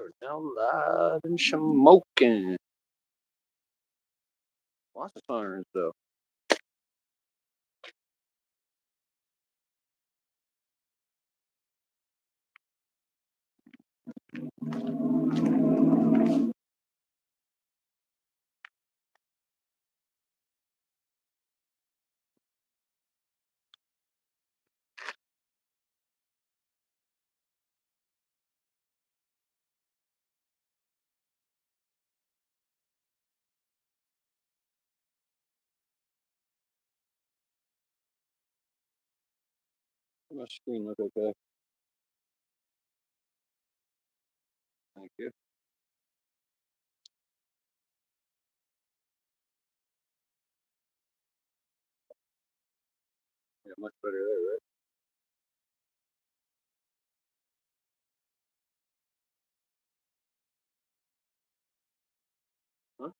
are now live and smoking. Lots of sirens though. My screen look okay. Thank you. Yeah, much better there, right? Huh?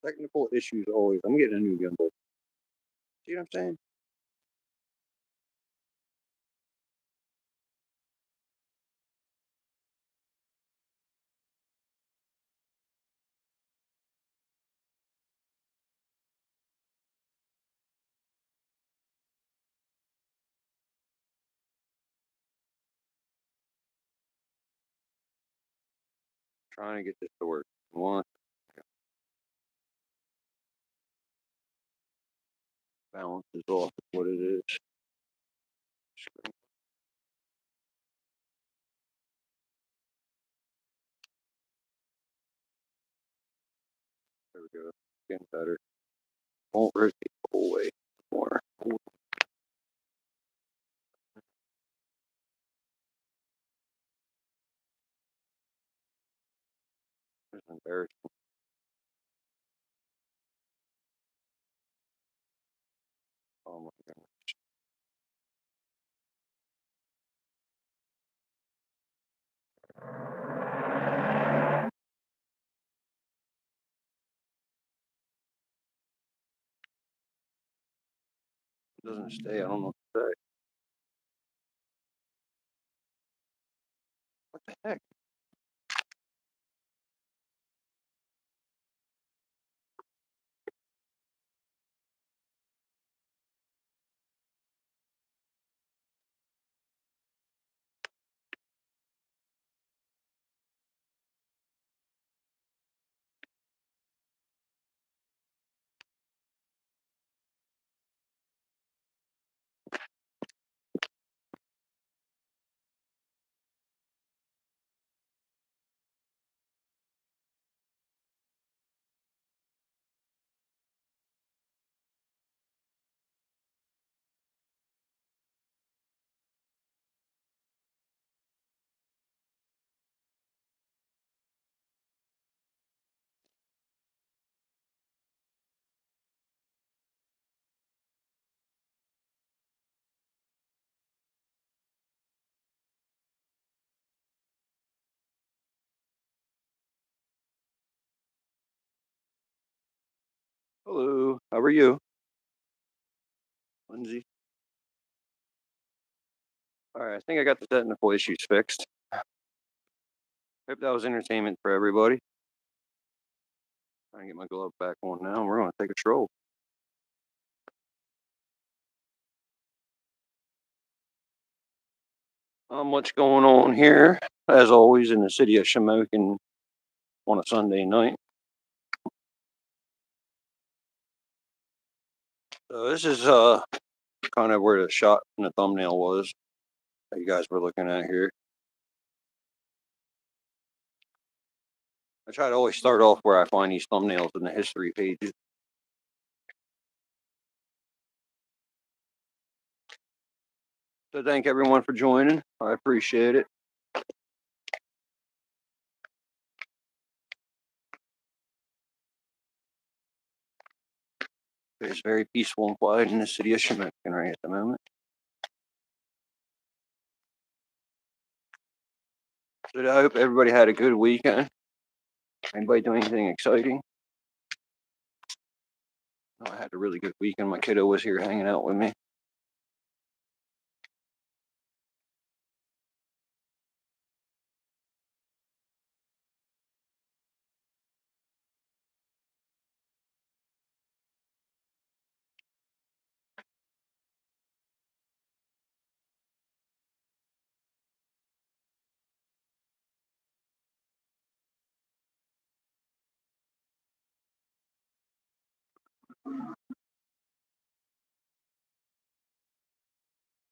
Technical issues always. I'm getting a new gimbal. See what I'm saying? Trying to get this to work. One. Balance is off. Is what it is. There we go. Getting better. Won't rotate the whole way more. That's embarrassing. Oh my god. It doesn't stay. I don't know what to say. What the heck? Hello. How are you? Lindsay. Alright, I think I got the technical issues fixed. Hope that was entertainment for everybody. Trying to get my glove back on now. We're going to take a stroll. What's going on here? As always, in the city of Shamokin on a Sunday night. So this is kind of where the shot in the thumbnail was that you guys were looking at here. I try to always start off where I find these thumbnails in the history pages. So thank everyone for joining. I appreciate it. It's very peaceful and quiet in the city of Shamokin right at the moment. So I hope everybody had a good weekend. Anybody doing anything exciting? I had a really good weekend. My kiddo was here hanging out with me.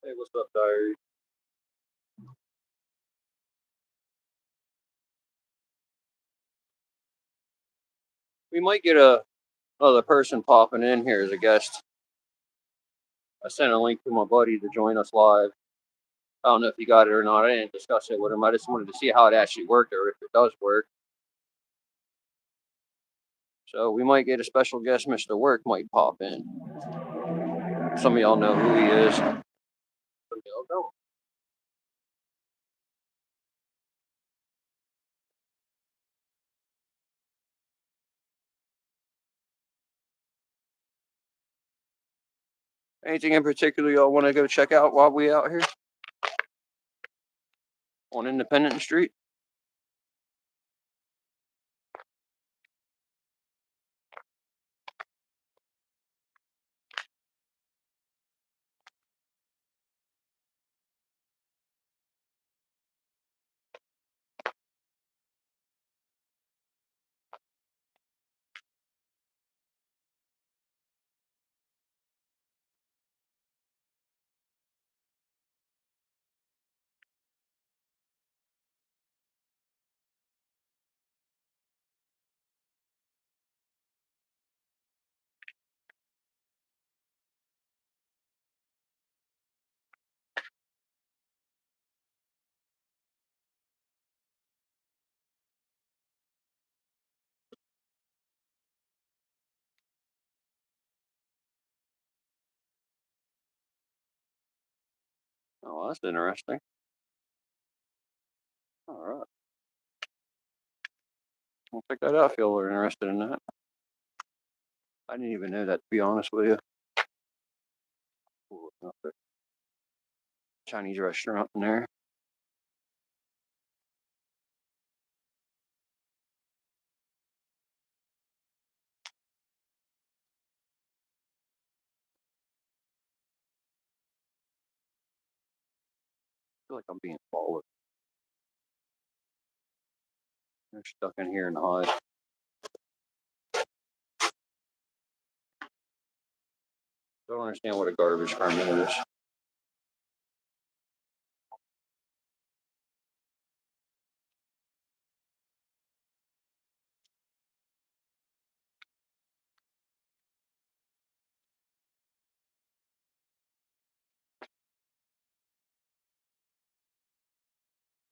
Hey, what's up, Diary? We might get another person popping in here as a guest. I sent a link to my buddy to join us live. I don't know if he got it or not. I didn't discuss it with him. I just wanted to see how it actually worked or if it does work. So we might get a special guest. Mr. Work might pop in. Some of y'all know who he is. Some of y'all don't. Anything in particular y'all want to go check out while we out here on Independence Street? Oh, that's interesting. All right. I'll check that out if y'all are interested in that. I didn't even know that, to be honest with you. Ooh, another Chinese restaurant in there. I feel like I'm being followed. They're stuck in here in the hide. Don't understand what a garbage permit is.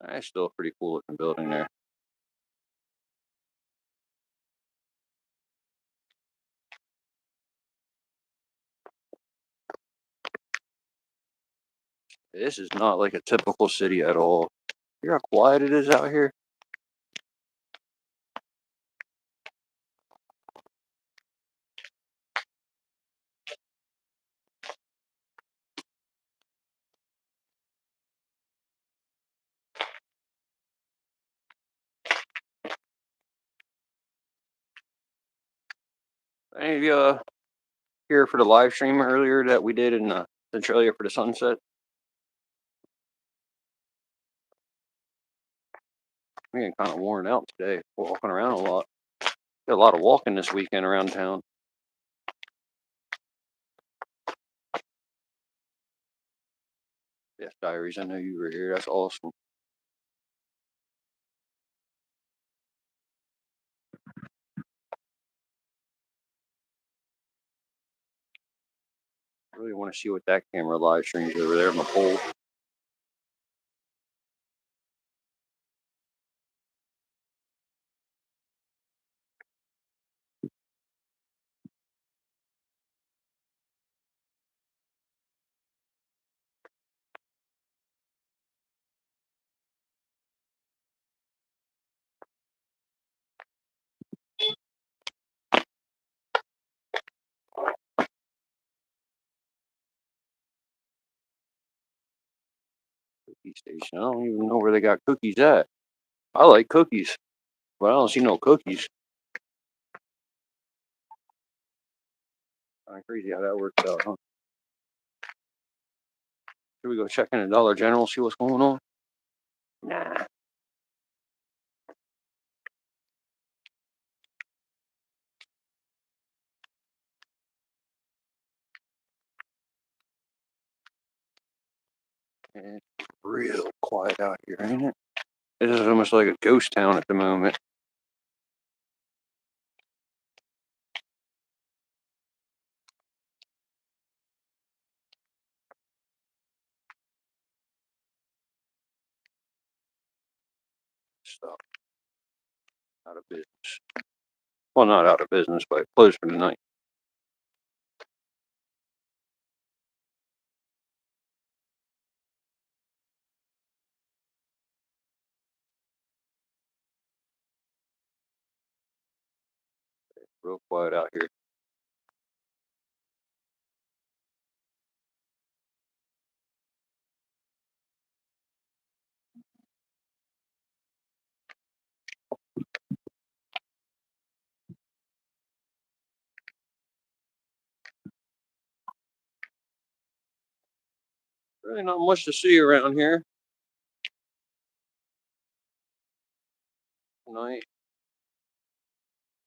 It's still a pretty cool looking building there. This is not like a typical city at all. Hear how quiet it is out here? Any of you here for the live stream earlier that we did in Centralia for the sunset? I'm getting kind of worn out today, walking around a lot. Did a lot of walking this weekend around town. Yes, Diaries, I know you were here. That's awesome. I really want to see what that camera live streams over there on the pole. Cookie station. I don't even know where they got cookies at. I like cookies, but I don't see no cookies. Kind of crazy how that works out, huh? Should we go check in a Dollar General, see what's going on? Nah. It's real quiet out here, ain't it? This is almost like a ghost town at the moment. Stop. Out of business. Well, not out of business, but closed for the night. Real quiet out here. Really not much to see around here tonight.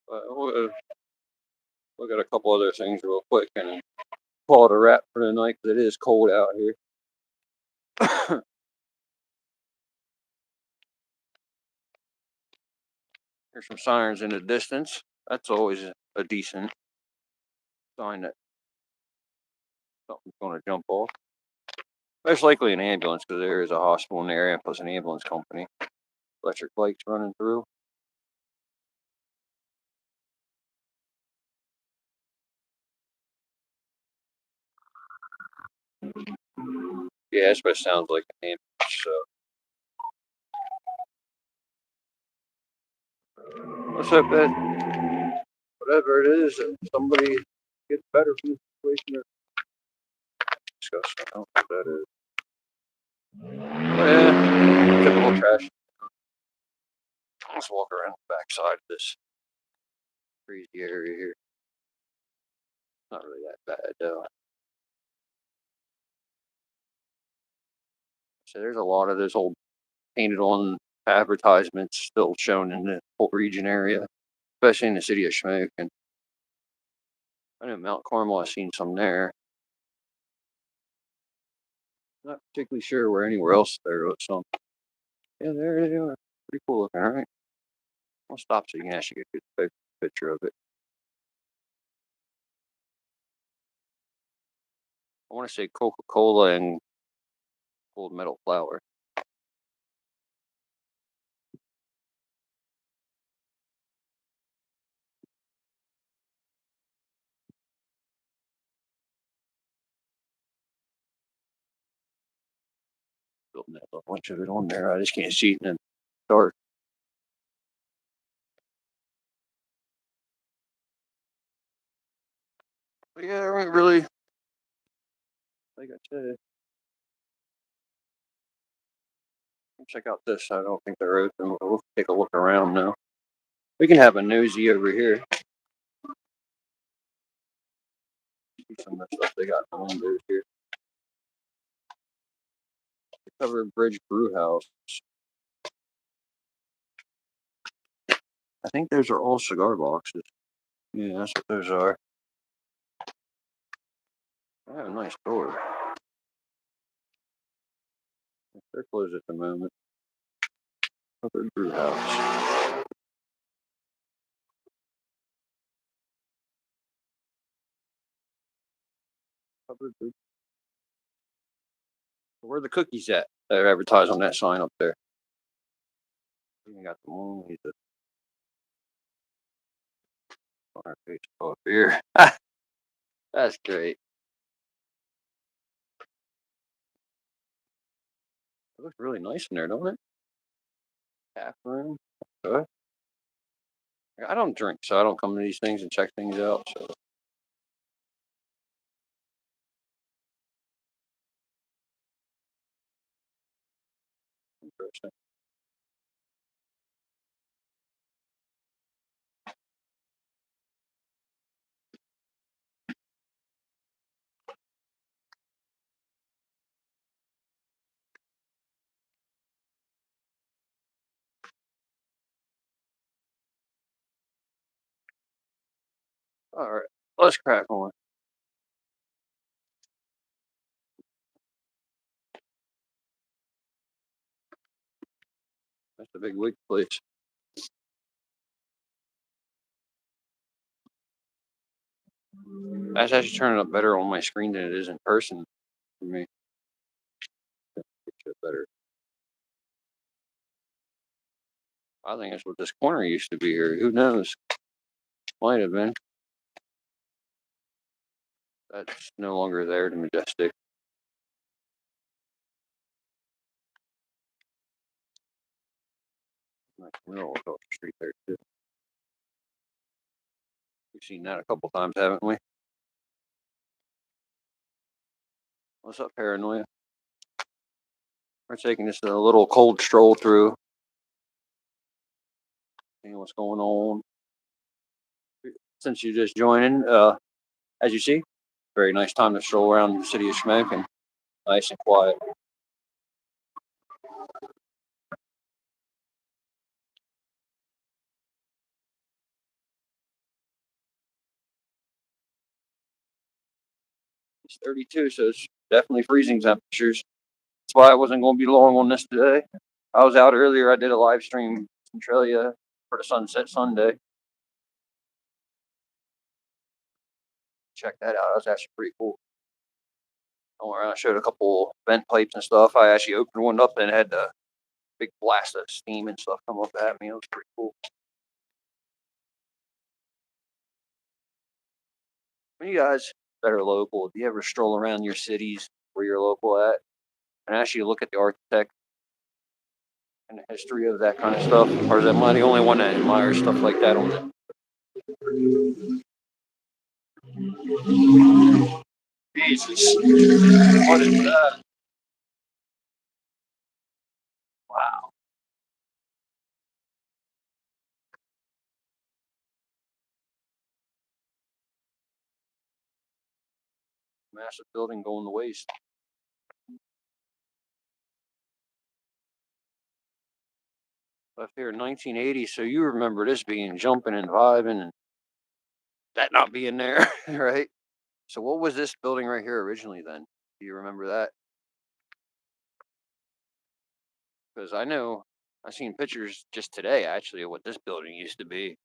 But we'll look at a couple other things real quick and then call it a wrap for the night because it is cold out here. There's some sirens in the distance. That's always a decent sign that something's going to jump off. Most likely an ambulance because there is a hospital in the area plus an ambulance company. Electric lights running through. Yeah, that's what it sounds like an ambulance. So let's hope that whatever it is, that somebody gets better from the situation. Disgusting. I don't know what that is. Yeah, typical trash. Let's walk around the backside of this crazy area here. Not really that bad though. So there's a lot of this old painted on advertisements still shown in the whole region area, especially in the city of Smoke. And I know Mount Carmel, I've seen some there. Not particularly sure where anywhere else there was some. Yeah, there they are. Pretty cool looking, all right? I'll stop so you can actually get a good picture of it. I want to say Coca-Cola and gold medal flour. Building that a bunch of it on there. I just can't see it in the dark. But yeah, I ain't really, like I said, check out this. I don't think they're open. We'll take a look around now. We can have a nosy over here. See some of the stuff they got on windows here. Covered Bridge Brew House. I think those are all cigar boxes. Yeah, that's what those are. They have a nice door. They're closed at the moment. Covered Brew House. Covered Brew. Where are the cookies at? They're advertised on that sign up there. We got the one. He's on our face up here. That's great. It looks really nice in there, don't it? Tap room. Okay. I don't drink, so I don't come to these things and check things out. So Interesting. All right, let's crack on. That's a big wig place. That's actually turning up better on my screen than it is in person for me. Get better. I think that's what this corner used to be here. Who knows? Might have been. That's no longer there. The Majestic. Like middle across the street there too. We've seen that a couple times, haven't we? What's up, Paranoia? We're taking this a little cold stroll through, seeing what's going on. Since you just joining, as you see, very nice time to stroll around the city of Schmeck and nice and quiet. It's 32, so it's definitely freezing temperatures. That's why I wasn't going to be long on this today. I was out earlier. I did a live stream in Centralia for the Sunset Sunday. Check that out. That was actually pretty cool. I showed a couple vent pipes and stuff. I actually opened one up and had the big blast of steam and stuff come up at me. It was pretty cool. When you guys that are local, do you ever stroll around your cities where you're local at and actually look at the architect and the history of that kind of stuff? Or is am I the only one that admires stuff like that on the Jesus? What is that? Wow. Massive building going to waste. Left here in 1980, so you remember this being jumping and vibing and that not being there, right? So what was this building right here originally then? Do you remember that? Because I know I seen pictures just today actually of what this building used to be,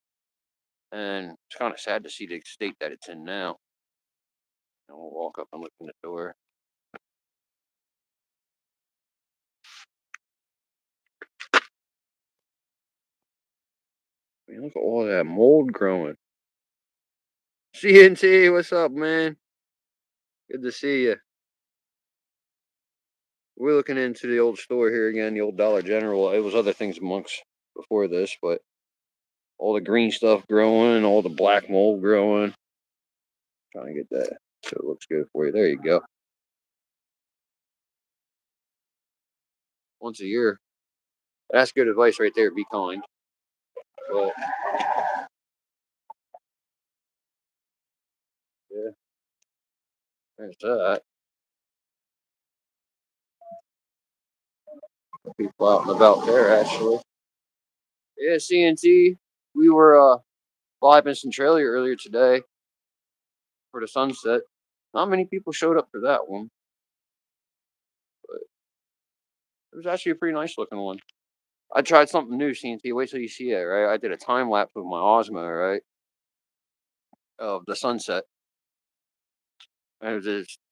and it's kind of sad to see the state that it's in now. And we'll walk up and look in the door. I mean, look at all that mold growing. CNT, what's up, man? Good to see you. We're looking into the old store here again, the old Dollar General. It was other things amongst before this, but all the green stuff growing and all the black mold growing. Trying to get that so it looks good for you. There you go. Once a year. That's good advice right there. Be kind. But yeah, there's that. People out and about there actually. Yeah, CNT. We were live in Centralia earlier today for the sunset. Not many people showed up for that one, but it was actually a pretty nice looking one. I tried something new, CNT. Wait till you see it, right? I did a time lapse with my Osmo, right, of the sunset, and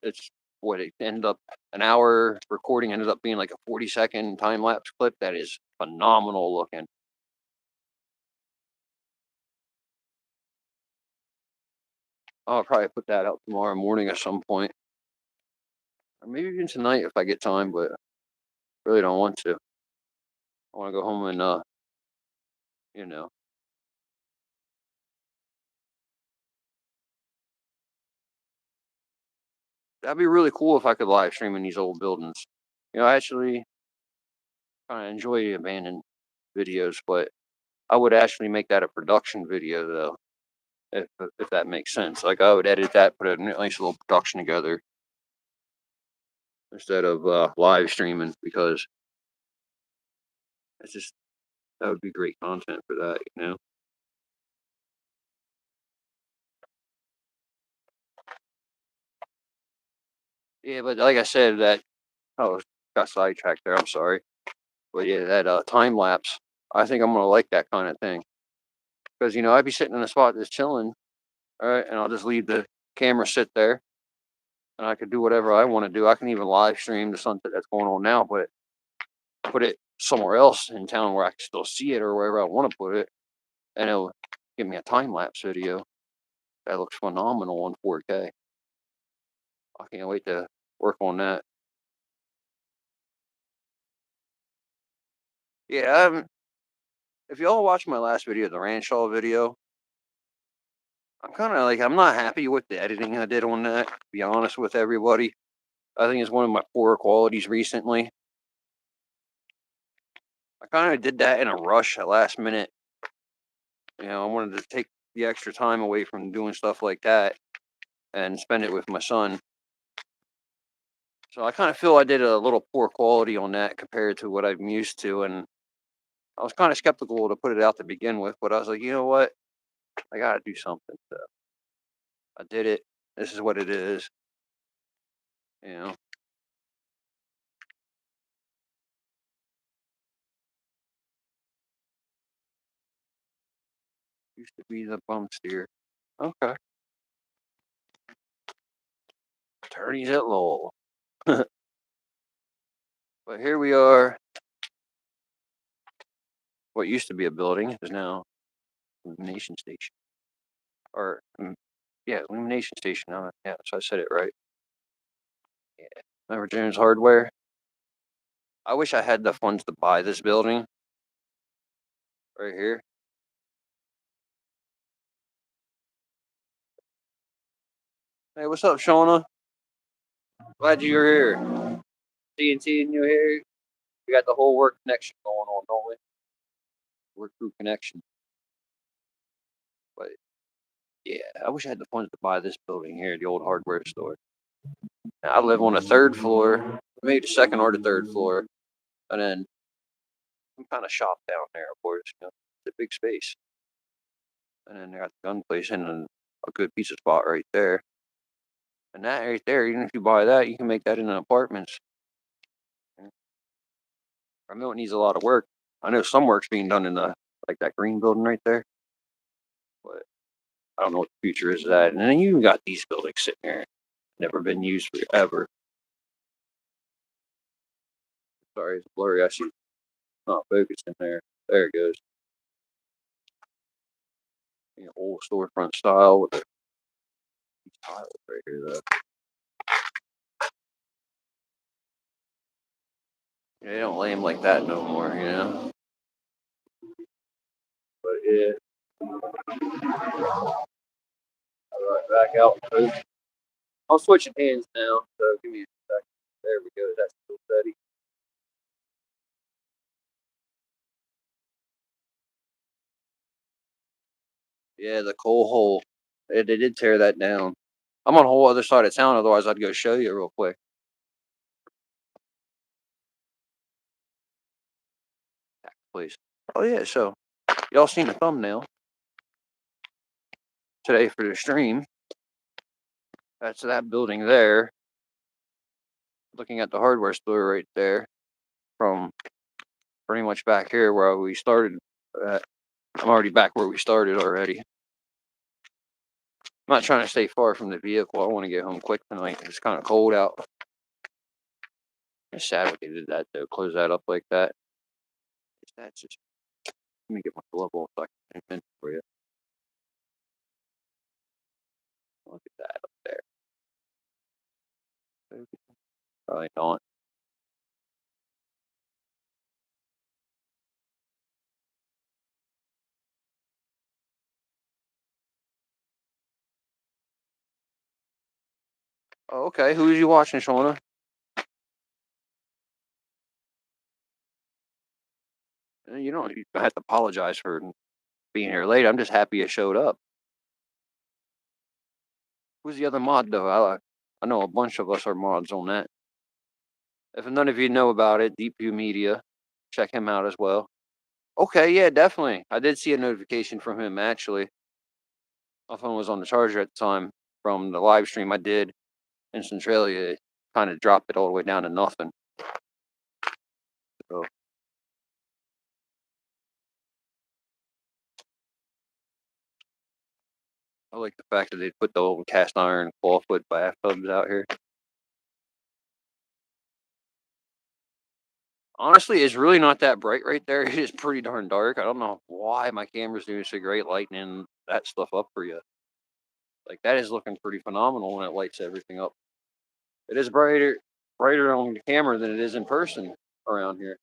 it's what it ended up an hour recording ended up being like a 40-second time lapse clip that is phenomenal looking. I'll probably put that out tomorrow morning at some point, or maybe even tonight if I get time. But really don't want to. I want to go home and you know, that'd be really cool if I could live stream in these old buildings. Actually, kind of enjoy the abandoned videos, but I would actually make that a production video though, if that makes sense. Like I would edit that, put a nice little production together instead of live streaming because it's just that would be great content for that, you know. Yeah, but like I said, that oh got sidetracked there. I'm sorry, but yeah, that time lapse. I think I'm gonna like that kind of thing because I'd be sitting in a spot just chilling, all right, and I'll just leave the camera sit there, and I could do whatever I want to do. I can even live stream the sunset that's going on now, but put it somewhere else in town where I can still see it or wherever I want to put it, and it'll give me a time lapse video that looks phenomenal on 4K. I can't wait to work on that. Yeah, I haven't. If y'all watched my last video, the ranch haul video, I'm kind of like I'm not happy with the editing I did on that. To be honest with everybody, I think it's one of my poorer qualities recently. I kind of did that in a rush at last minute. I wanted to take the extra time away from doing stuff like that and spend it with my son. So I kind of feel I did a little poor quality on that compared to what I'm used to, and I was kind of skeptical to put it out to begin with. But I was like, you know what, I got to do something. So I did it. This is what it is. You know, used to be the bum steer. Okay, attorneys at law. But here we are. What used to be a building is now illumination station, or yeah, illumination station. Yeah, so I said it right. Yeah, remember Jones Hardware? I wish I had the funds to buy this building right here. Hey, what's up, Shauna? Glad you're here. TNT and you here. We got the whole work connection going on, don't we? Work crew connection. But yeah, I wish I had the funds to buy this building here, the old hardware store. Now, I live on the third floor, maybe the second or the third floor, and then some kind of shop down there, of course. It's a big space. And then they got the gun place and then a good pizza spot right there. And that right there, even if you buy that, you can make that into apartments. I know it needs a lot of work. I know some work's being done in the like that green building right there, but I don't know what the future is of that. And then you got these buildings sitting there, never been used forever. Sorry, it's blurry. I see it's not focusing there. There it goes. Old storefront style with the tiles right here though. They don't lay them like that no more. But yeah, all right, back out. Folks. I'm switching hands now, so give me a second. There we go. That's still steady. Yeah, the coal hole. They did tear that down. I'm on a whole other side of town. Otherwise, I'd go show you real quick. Please. Oh yeah. So y'all seen the thumbnail today for the stream? That's that building there. Looking at the hardware store right there, from pretty much back here where we started. At. I'm already back where we started already. I'm not trying to stay far from the vehicle. I want to get home quick tonight. It's kind of cold out. It's sad what they did that though. Close that up like that. That's just. Let me get my glove off so I can zoom in for you. Look at that up there. Probably not. Oh, okay. Who is you watching, Shauna? You don't have to apologize for being here late. I'm just happy you showed up. Who's the other mod though? I know a bunch of us are mods on that. If none of you know about it, Deep View Media, check him out as well. Okay, yeah, definitely. I did see a notification from him actually. My phone was on the charger at the time from the live stream I did in Centralia. It kind of dropped it all the way down to nothing. So I like the fact that they put the old cast iron clawfoot bathtubs out here. Honestly, it's really not that bright right there. It is pretty darn dark. I don't know why my camera's doing so great lighting that stuff up for you. Like that is looking pretty phenomenal when it lights everything up. It is brighter on the camera than it is in person around here.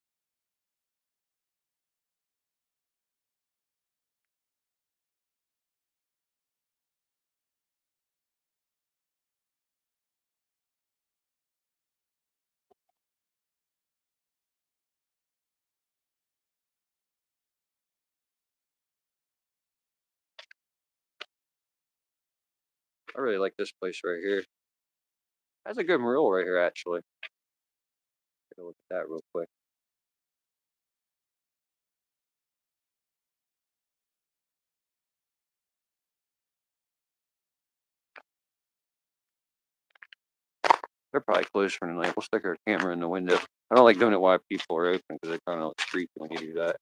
I really like this place right here. That's a good mural right here, actually. Take a look at that real quick. They're probably closed for the night. We'll stick our camera in the window. I don't like doing it while people are open because it kind of looks creepy when you do that.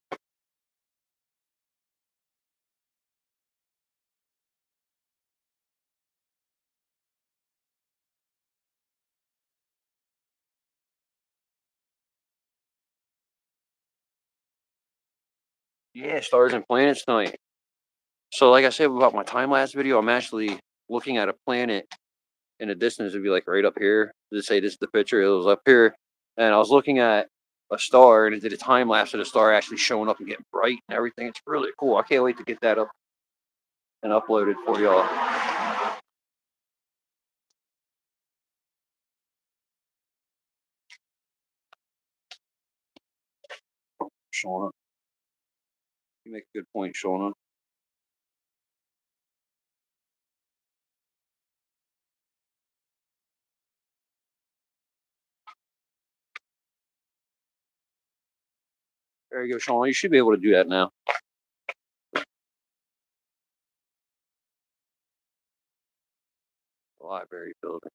Yeah, stars and planets night. So, like I said about my time lapse video, I'm actually looking at a planet in the distance. It'd be like right up here. Just say this is the picture. It was up here, and I was looking at a star, and it did a time lapse of the star actually showing up and getting bright and everything. It's really cool. I can't wait to get that up and uploaded for y'all. Shauna, you make a good point, Shauna. There you go, Shauna. You should be able to do that now. The library building.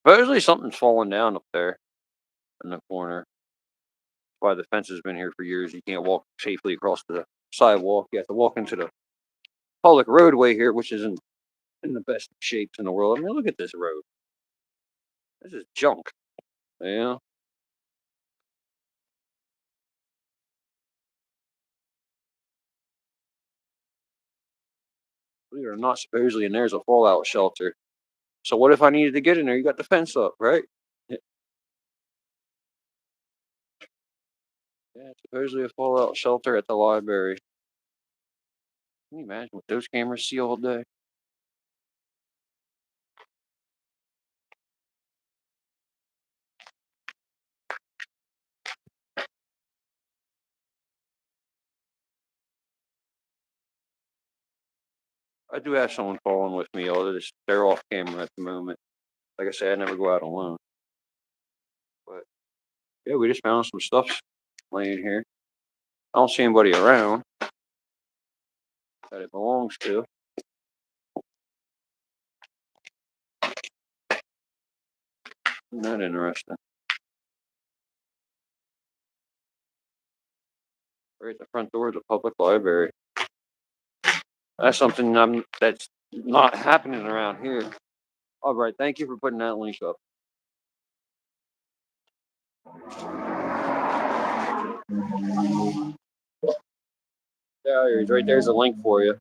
Supposedly something's falling down up there in the corner. That's why the fence has been here for years. You can't walk safely across the sidewalk. You have to walk into the public roadway here, which isn't in the best shapes in the world. I mean, look at this road. This is junk. Yeah. Believe it or not, supposedly, and there's a fallout shelter. So what if I needed to get in there? You got the fence up, right? Yeah, supposedly a fallout shelter at the library. Can you imagine what those cameras see all day? I do have someone following with me, although they're off camera at the moment. Like I said, I never go out alone. But yeah, we just found some stuff laying here. I don't see anybody around that it belongs to. Isn't that interesting? Right at the front door of the public library. That's something that's not happening around here. All right, thank you for putting that link up. Yeah, right there's a link for you.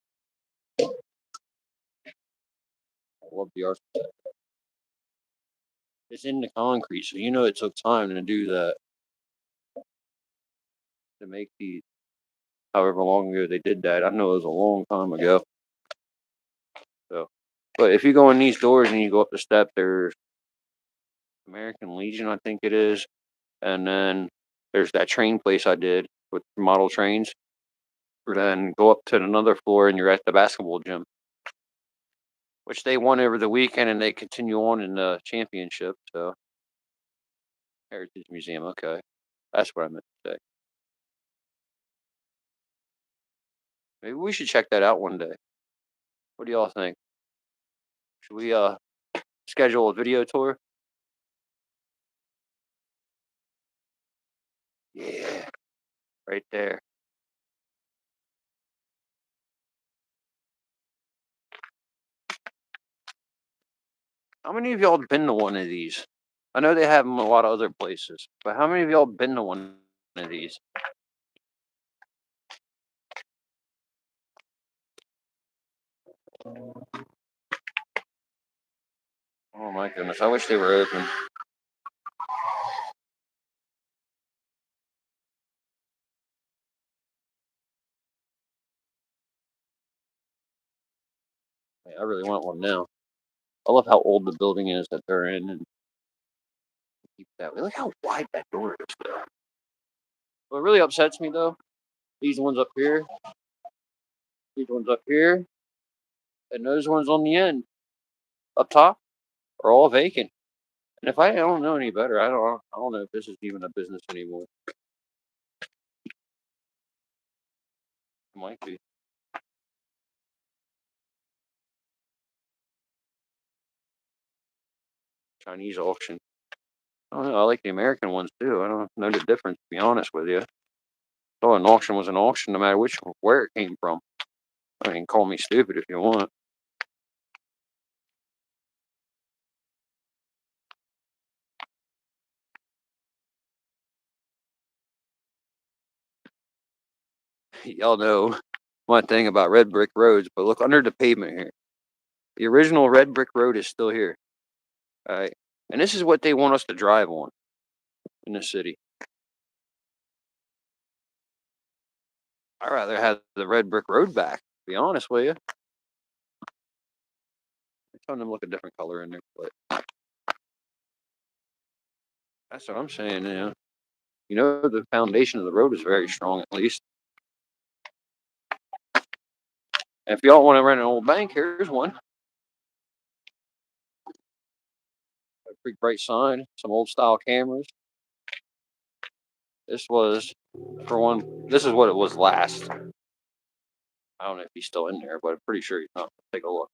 I love the art. It's in the concrete, so you know it took time to do that, to make the however long ago they did that. I know it was a long time ago. So, but if you go in these doors and you go up the step, there's American Legion, I think it is, and then there's that train place I did, with model trains, or then go up to another floor and you're at the basketball gym, which they won over the weekend and they continue on in the championship. So Heritage Museum, okay, that's what I meant to say. Maybe we should check that out one day. What do y'all think? Should we schedule a video tour? Yeah, right there. How many of y'all been to one of these? I know they have them a lot of other places, but how many of y'all been to one of these? Oh my goodness, I wish they were open. I really want one now. I love how old the building is that they're in, and keep that way. Look how wide that door is, though. What really upsets me though, these ones up here, these ones up here, and those ones on the end, up top, are all vacant. And if I don't know any better, I don't know if this is even a business anymore. It might be Chinese auction. I don't know. I like the American ones too. I don't know the difference, to be honest with you. So an auction was an auction, no matter where it came from. I mean, call me stupid if you want. Y'all know my thing about red brick roads, but look under the pavement here. The original red brick road is still here. All right, and this is what they want us to drive on in the city. I'd rather have the red brick road back. To be honest with you, I'm telling them look a different color in there, but that's what I'm saying. The foundation of the road is very strong, at least. And if y'all want to rent an old bank, here's one. A big bright sign, some old style cameras. This was, for one, this is what it was last. I don't know if he's still in there, but I'm pretty sure he's not. Take a look.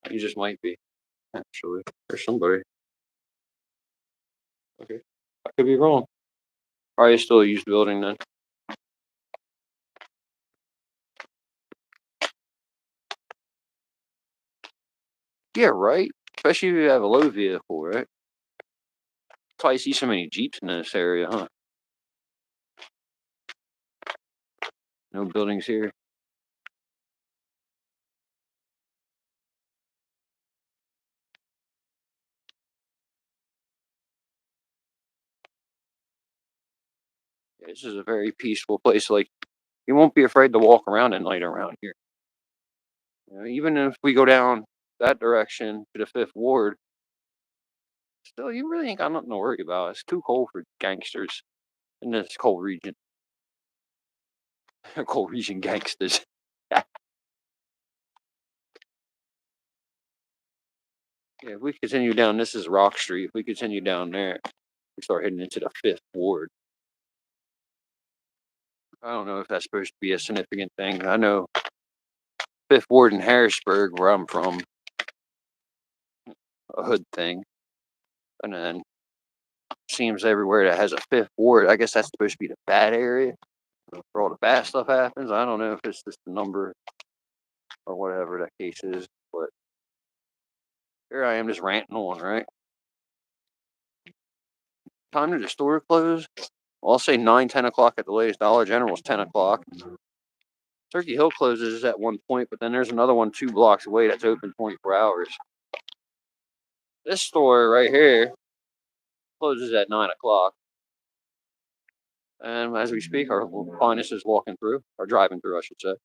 He just might be, actually. There's somebody. Okay. I could be wrong. Probably still a used building then. Yeah, right. Especially if you have a low vehicle, right? That's why you see so many Jeeps in this area, huh? No buildings here. Yeah, this is a very peaceful place. Like, you won't be afraid to walk around at night around here. Even if we go down that direction to the Fifth Ward, still, you really ain't got nothing to worry about. It's too cold for gangsters in this cold region. Cold region gangsters. Yeah, if we continue down, this is Rock Street. If we continue down there, we start heading into the Fifth Ward. I don't know if that's supposed to be a significant thing. I know Fifth Ward in Harrisburg, where I'm from, a hood thing, and then seems everywhere that has a Fifth Ward. I guess that's supposed to be the bad area where all the bad stuff happens. I don't know if it's just the number or whatever that case is, but here I am just ranting on, right? Time did the store close? Well, I'll say 9, 10 o'clock at the latest. Dollar General's 10 o'clock. Turkey Hill closes at one point, but then there's another one 2 blocks away that's open 24 hours. This store right here closes at 9 o'clock. And as we speak, our finest is walking through, or driving through, I should say.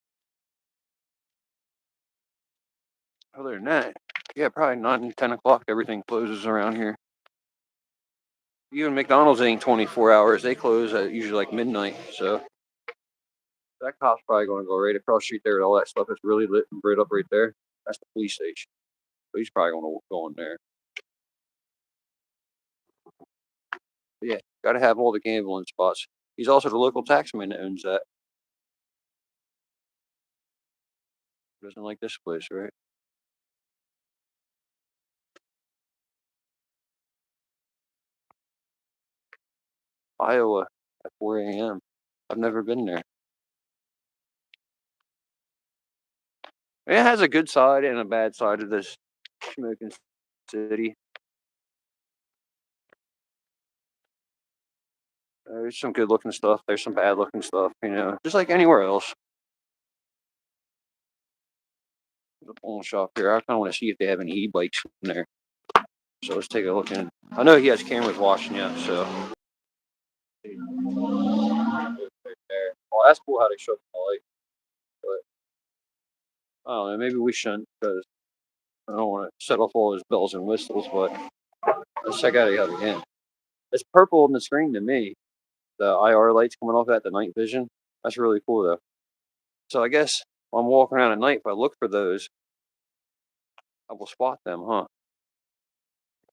Other than that, yeah, probably 9, 10 o'clock, everything closes around here. Even McDonald's ain't 24 hours. They close at usually like midnight. So that cop's probably going to go right across the street there with all that stuff. It's really lit and lit up right there. That's the police station. So he's probably going to go in there. But yeah, got to have all the gambling spots. He's also the local taxman that owns that. Doesn't like this place, right? Iowa at 4 a.m. I've never been there. It has a good side and a bad side of this smoking city. There's some good looking stuff. There's some bad looking stuff, just like anywhere else. There's a pawn shop here. I kind of want to see if they have any e-bikes in there. So let's take a look in. I know he has cameras watching you, so. Right there. Well, that's cool how they show the light, but I don't know. Maybe we shouldn't because I don't want to set off all those bells and whistles. But let's check out the other end. It's purple on the screen to me. The IR lights coming off at the night vision. That's really cool though. So I guess when I'm walking around at night, if I look for those, I will spot them, huh?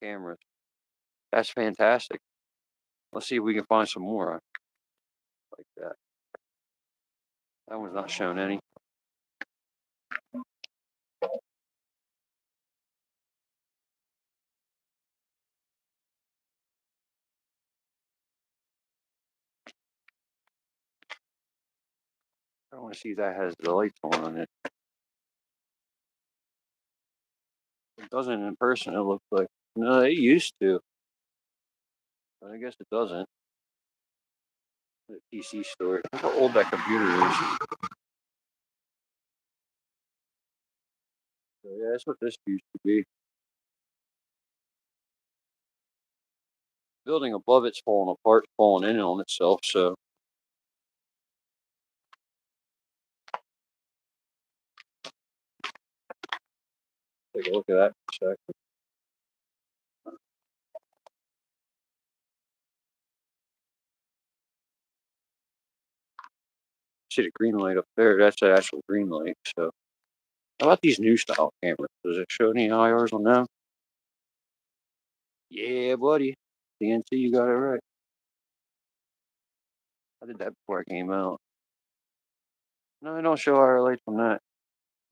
Cameras. That's fantastic. Let's see if we can find some more like that. That one's not showing any. I want to see if that has the lights on it. It doesn't in person, it looks like. No, it used to. But I guess it doesn't. The PC store. Look how old that computer is. So yeah, that's what this used to be. Building above it's falling apart, falling in on itself, so. Take a look at that for a second. See the green light up there? That's the actual green light. So, how about these new style cameras? Does it show any IRs on them? Yeah, buddy. CNC, you got it right. I did that before I came out. No, I don't show IR lights on that.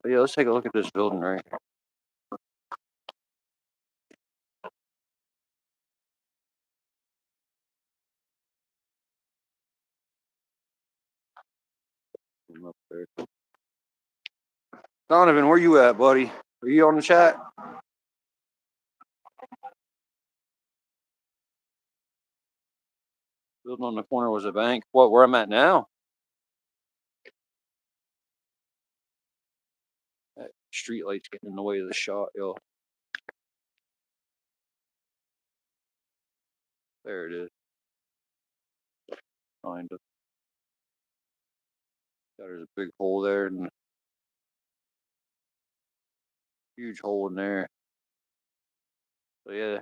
But yeah, let's take a look at this building right here. Up there. Donovan, where you at, buddy? Are you on the chat? Building on the corner was a bank. What? Where I'm at now? That street light's getting in the way of the shot, yo. There it is. Kind of. There's a big hole there and a huge hole in there. So yeah,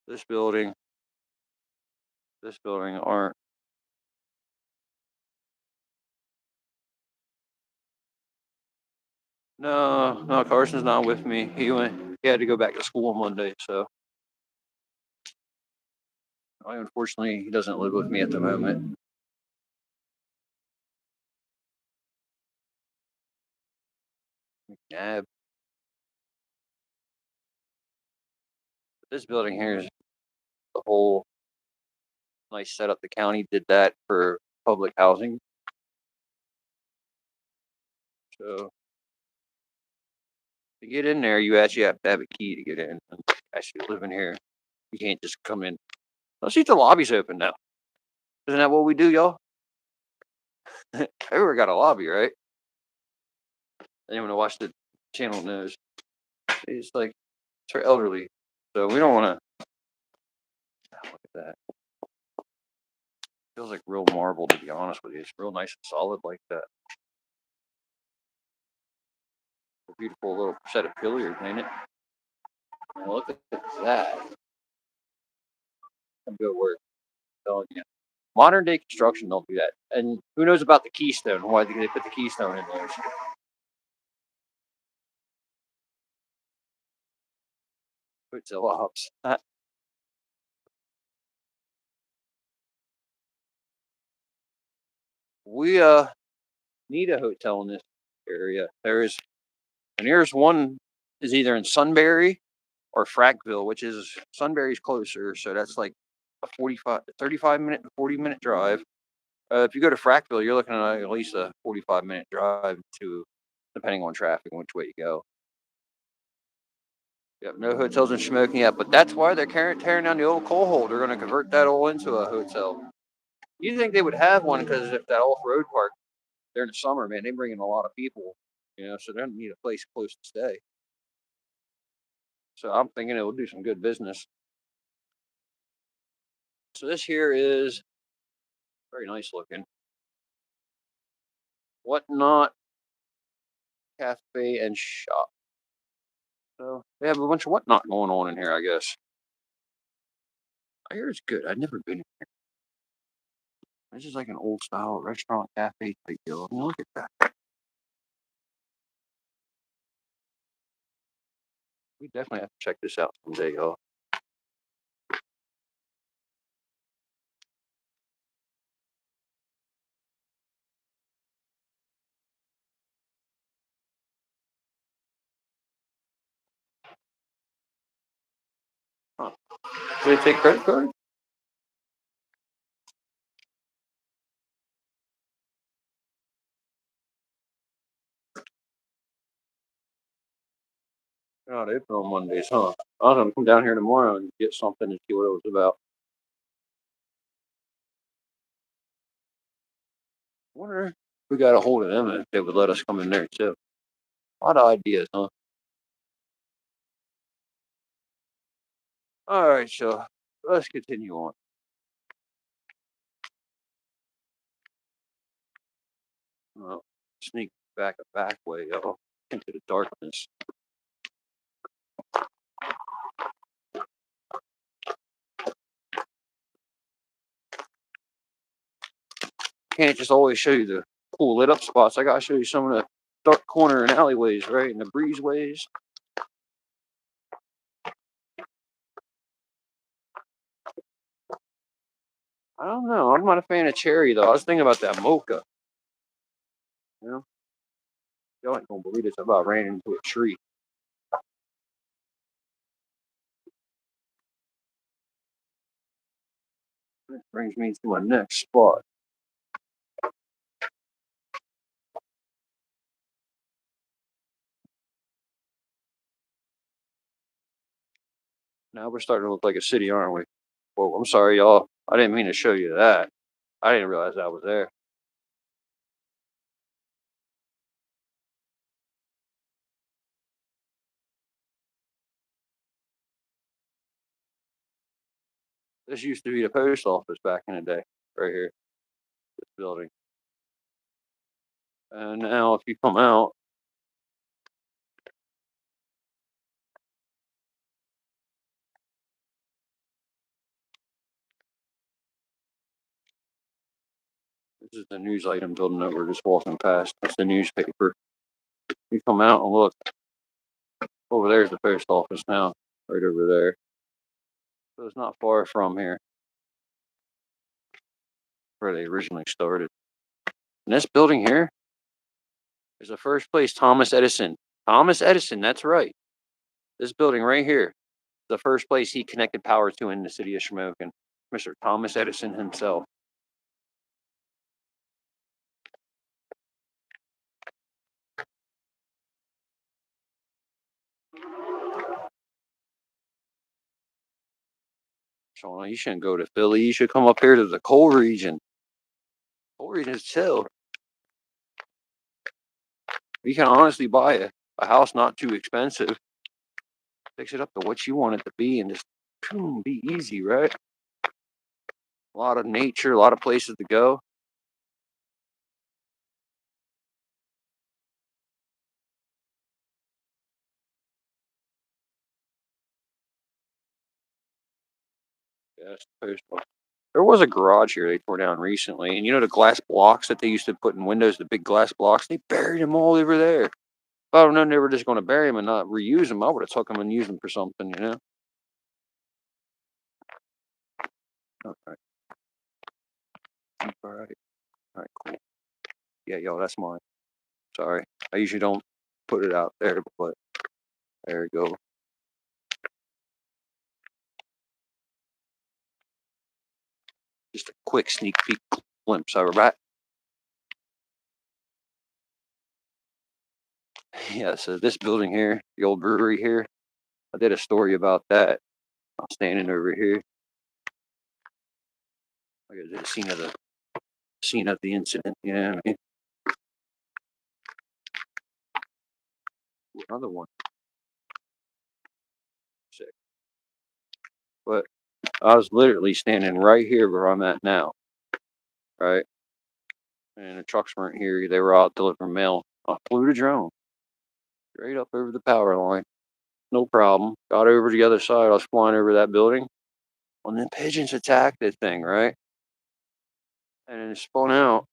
this building aren't. No, no, Carson's not with me. He had to go back to school on Monday, so unfortunately he doesn't live with me at the moment. Yeah, this building here is the whole nice setup. The county did that for public housing. So to get in there, you actually have to have a key to get in. Actually, live in here, you can't just come in. Let's see if the lobby's open now. Isn't that what we do, y'all? Everywhere got a lobby, right? Anyone who watch the channel knows. It's like it's for elderly, so we don't want to. Look at that. Feels like real marble, to be honest with you. It's real nice and solid like that. A beautiful little set of pillars, ain't it? Now look at that. some good work. I'm telling you. Modern day construction don't do that. And who knows about the keystone? Why they put the keystone in there? Hotel ops. We need a hotel in this area. The nearest one is either in Sunbury or Frackville, which is Sunbury's closer, so that's like a 35 minute to 40-minute drive. If you go to Frackville, you're looking at least a 45-minute drive to, depending on traffic and which way you go. Yep, no hotels in Shamokin yet, but that's why they're tearing down the old coal hole. They're going to convert that all into a hotel. You think they would have one because if that off-road park during the summer, man, they bring in a lot of people, so they don't need a place close to stay. So I'm thinking it will do some good business. So this here is very nice looking. Whatnot Cafe and Shop. So they have a bunch of whatnot going on in here, I guess. I hear it's good. I've never been in here. This is like an old style restaurant cafe type deal. I mean, look at that. We definitely have to check this out someday, y'all. Huh. Do they take credit card? Oh, they open on Mondays, huh? I'm gonna come down here tomorrow and get something and see what it was about. I wonder if we got a hold of them if they would let us come in there too. A lot of ideas, huh? All right, so let's continue on. Well, sneak back a back way, y'all, into the darkness. Can't just always show you the cool lit up spots. I gotta show you some of the dark corner and alleyways, right? And the breezeways. I don't know. I'm not a fan of cherry though. I was thinking about that mocha. You know, y'all ain't gonna believe this. I about ran into a tree. That brings me to my next spot. Now we're starting to look like a city, aren't we? Well, I'm sorry, y'all. I didn't mean to show you that. I didn't realize I was there. This used to be the post office back in the day, right here, this building. And now, if you come out, this is the news item building that we're just walking past. That's the newspaper. You come out and look. Over there's the post office now, right over there. So it's not far from here, where they originally started. And this building here is the first place Thomas Edison. Thomas Edison, that's right. This building right here, the first place he connected power to in the city of Shamokin. Mr. Thomas Edison himself. Shauna, you shouldn't go to Philly. You should come up here to the coal region. Coal region is chill. You can honestly buy a house not too expensive, fix it up to what you want it to be, and just be easy, right? A lot of nature, a lot of places to go. Yeah, that's the post office. There was a garage here they tore down recently, and you know the glass blocks that they used to put in windows, the big glass blocks, they buried them all over there. If I would known they were just going to bury them and not reuse them, I would have took them and used them for something, you know. Okay, all right, all right, cool. Yeah, yo, that's mine. Sorry, I usually don't put it out there, but there you go. Just a quick sneak peek glimpse of her back. Yeah, so this building here, the old brewery here, I did a story about that. I'm standing over here. I got the scene of the incident. Yeah, I mean, another one. Sick. But I was literally standing right here where I'm at now, right? And the trucks weren't here. They were out delivering mail. I flew the drone straight up over the power line. No problem. Got over to the other side. I was flying over that building. And then pigeons attacked that thing, right? And then it spun out.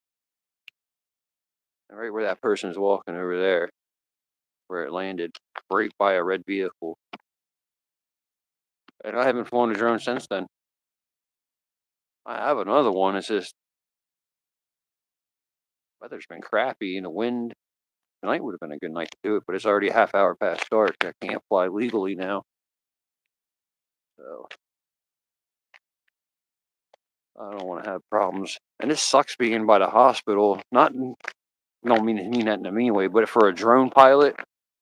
And right where that person's walking over there, where it landed, right by a red vehicle. And I haven't flown a drone since then. I have another one. It's just weather's been crappy and the wind. Tonight would have been a good night to do it, but it's already a half hour past dark. I can't fly legally now. So I don't want to have problems. And this sucks being by the hospital. Not, don't mean that in a mean way, but for a drone pilot,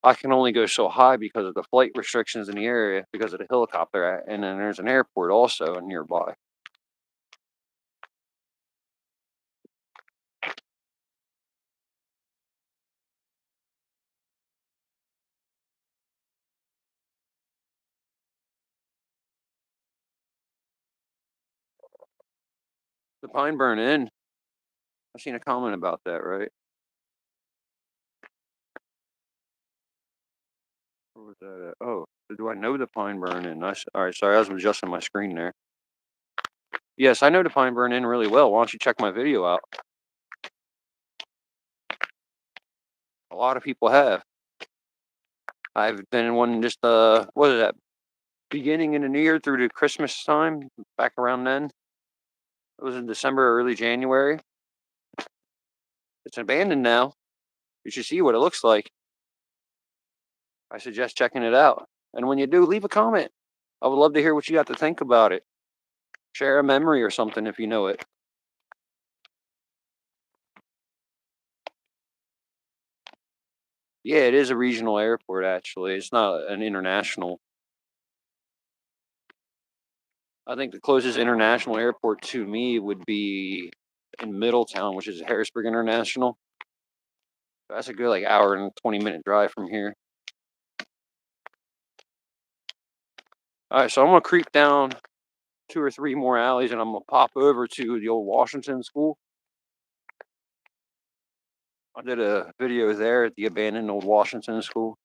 I can only go so high because of the flight restrictions in the area because of the helicopter. And then there's an airport also nearby. The Pine Burn Inn. I've seen a comment about that, right? Where was that at? Oh, do I know the Pine Burn Inn? All right, sorry, I was adjusting my screen there. Yes, I know the Pine Burn Inn really well. Why don't you check my video out? A lot of people have. I've been in one just what is that? Beginning in the new year through to Christmas time, back around then. It was in December or early January. It's abandoned now. You should see what it looks like. I suggest checking it out. And when you do, leave a comment. I would love to hear what you got to think about it. Share a memory or something if you know it. Yeah, it is a regional airport, actually. It's not an international. I think the closest international airport to me would be in Middletown, which is Harrisburg International. That's a good like hour and 20-minute drive from here. All right, so I'm gonna creep down 2 or 3 more alleys, and I'm gonna pop over to the old Washington School. I did a video there at the abandoned old Washington School.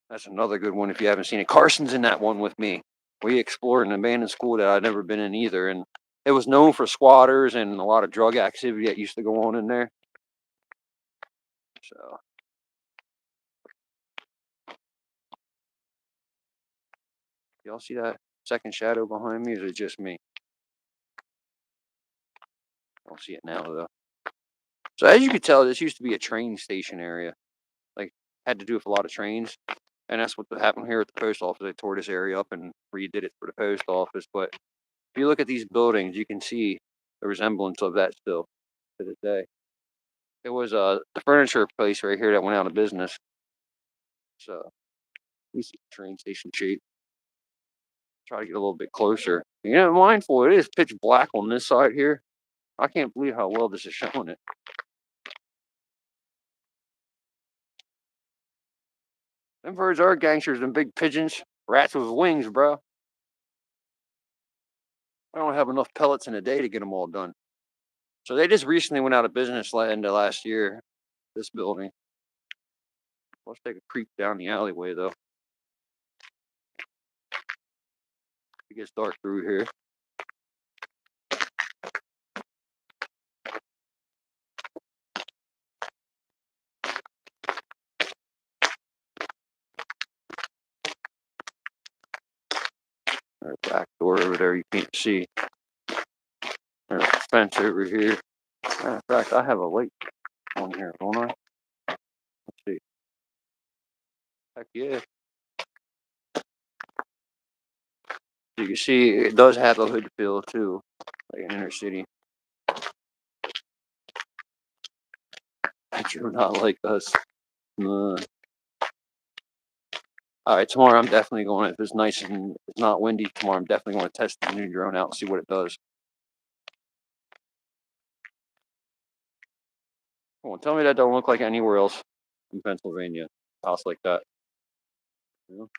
That's another good one if you haven't seen it. Carson's in that one with me. We explored an abandoned school that I'd never been in either, and it was known for squatters and a lot of drug activity that used to go on in there. So y'all see that second shadow behind me, or is it just me? I don't see it now though. So as you can tell, this used to be a train station area. Like had to do with a lot of trains. And that's what happened here at the post office. They tore this area up and redid it for the post office. But if you look at these buildings, you can see the resemblance of that still to this day. It was the furniture place right here that went out of business. So you see the train station shape. Try to get a little bit closer. You know, mindful, it is pitch black on this side here. I can't believe how well this is showing it. Them birds are gangsters, them big pigeons. Rats with wings, bro. I don't have enough pellets in a day to get them all done. So they just recently went out of business end of last year, this building. Let's take a creep down the alleyway, though. It gets dark through here. There's a back door over there you can't see. There's a fence over here. Matter of fact, I have a light on here, don't I? Let's see. Heck yeah. You can see it does have a hood feel too, like an inner city. You're not like us. All right, tomorrow I'm definitely going. If it's nice and it's not windy, tomorrow I'm definitely going to test the new drone out and see what it does. Come on, tell me that don't look like anywhere else in Pennsylvania. House like that. You know?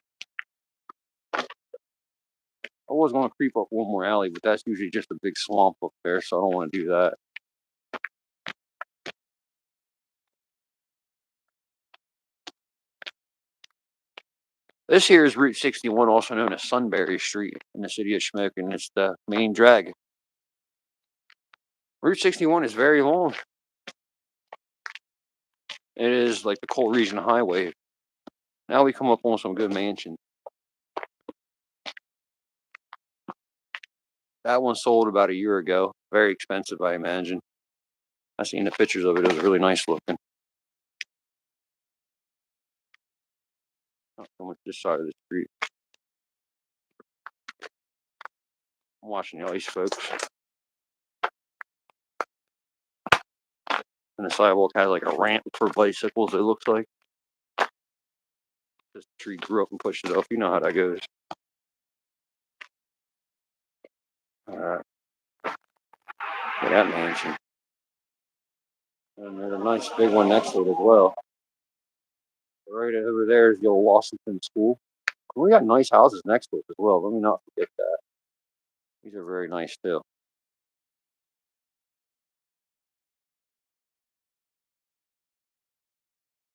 I was going to creep up one more alley, but that's usually just a big swamp up there, so I don't want to do that. This here is Route 61, also known as Sunbury Street in the city of Schmoke, and it's the main drag. Route 61 is very long. It is like the Coal Region Highway. Now we come up on some good mansions. That one sold about a year ago. Very expensive, I imagine. I seen the pictures of it. It was really nice looking. Not so much this side of the street. I'm watching the ice, folks. And the sidewalk has like a ramp for bicycles, it looks like. This tree grew up and pushed it up. You know how that goes. Alright. Look at that mansion. And there's a nice big one next to it as well. Right over there is the old Washington School. And we got nice houses next to it as well. Let me not forget that. These are very nice too.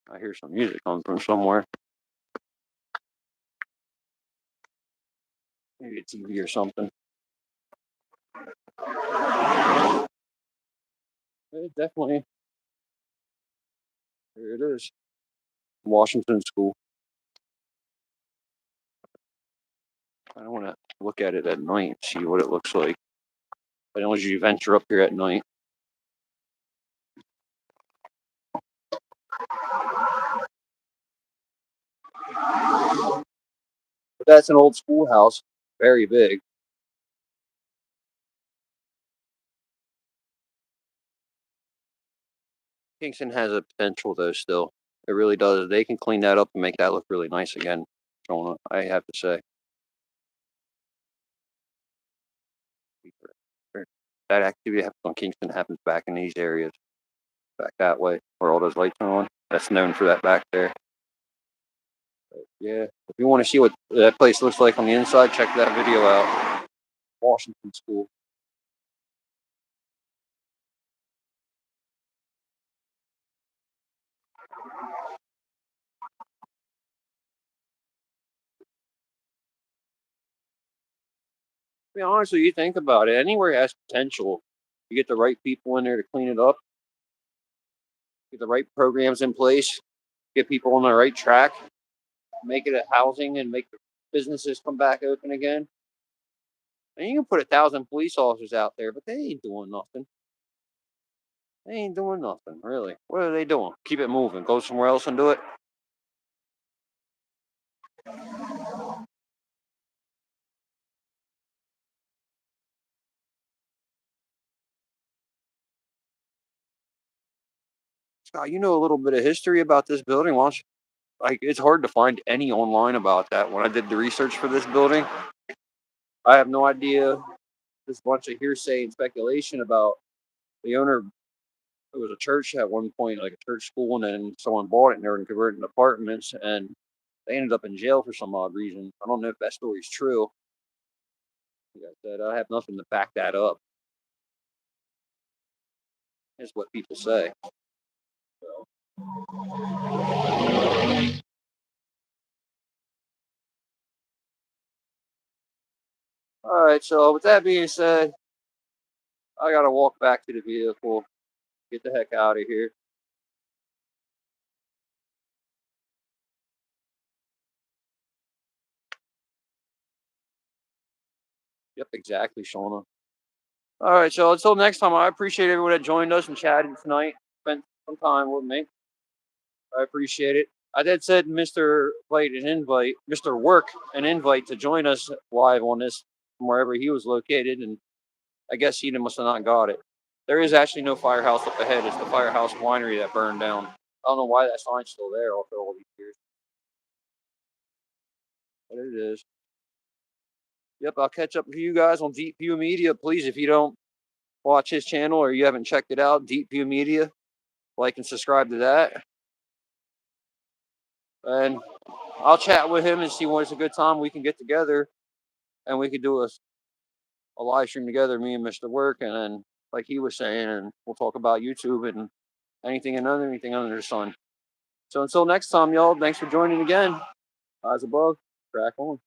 I hear some music coming from somewhere. Maybe a TV or something. It definitely. Here it is. Washington School. I don't want to look at it at night and see what it looks like. I don't usually venture up here at night. But that's an old schoolhouse. Very big. Kingston has a potential though still. It really does. They can clean that up and make that look really nice again. I have to say. That activity happens on Kingston happens back in these areas. Back that way where all those lights are on. That's known for that back there. But yeah. If you want to see what that place looks like on the inside, check that video out. Washington School. To be honest with you, think about it. Anywhere has potential. You get the right people in there to clean it up, get the right programs in place, get people on the right track, make it a housing and make the businesses come back open again. And you can put 1,000 police officers out there, but they ain't doing nothing. They ain't doing nothing, really. What are they doing? Keep it moving. Go somewhere else and do it. Scott, you know a little bit of history about this building. Why don't you, like, it's hard to find any online about that. When I did the research for this building, I have no idea. There's a bunch of hearsay and speculation about the owner. It was a church at one point, like a church school, and then someone bought it and they were converting apartments, and they ended up in jail for some odd reason. I don't know if that story's true. Like I said, I have nothing to back that up. It's what people say. So. All right. So with that being said, I gotta walk back to the vehicle. Get the heck out of here. Yep, exactly, Shauna. All right, so until next time, I appreciate everyone that joined us and chatted tonight. Spent some time with me. I appreciate it. I did said Mr. Work an invite to join us live on this from wherever he was located, and I guess he must have not got it. There is actually no firehouse up ahead. It's the firehouse winery that burned down. I don't know why that sign's still there after all these years, but it is. Yep, I'll catch up with you guys on Deep View Media. Please, if you don't watch his channel or you haven't checked it out, Deep View Media, like and subscribe to that. And I'll chat with him and see when it's a good time we can get together and we could do a live stream together, me and Mr. Work, and then like he was saying, and we'll talk about YouTube and anything under the sun. So until next time, y'all, thanks for joining again. Eyes above, crack on.